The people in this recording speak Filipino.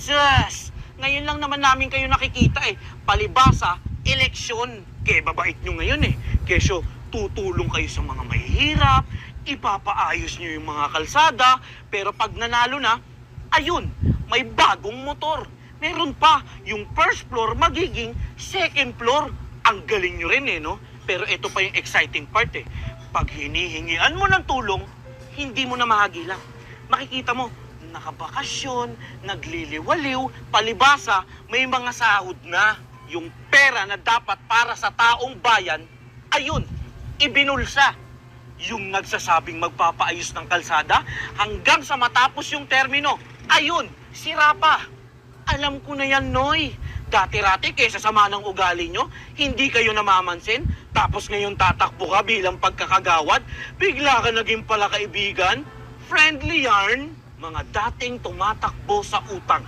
Sus! Ngayon lang naman namin kayo nakikita eh. Palibasa, eleksyon. Kaya babait nyo ngayon eh. Kesyo, tutulong kayo sa mga mahihirap, ipapaayos nyo yung mga kalsada, pero pag nanalo na, ayun, may bagong motor. Meron pa, yung first floor magiging second floor. Ang galing nyo rin eh, no? Pero ito pa yung exciting part eh. Pag hinihingian mo ng tulong, hindi mo na mahagilan. Makikita mo, nakabakasyon, nagliliwaliw, palibasa, may mga sahod na. Yung pera na dapat para sa taong bayan, ayun, ibinulsa. Yung nagsasabing magpapaayos ng kalsada hanggang sa matapos yung termino, ayun, sira pa. Alam ko na yan, Noy. Dati-rati, kesa sama ng ugali nyo, hindi kayo namamansin, tapos ngayon tatakbo ka bilang pagkakagawad, bigla ka naging pala kaibigan, friendly yarn, mga dating tumatakbo sa utang.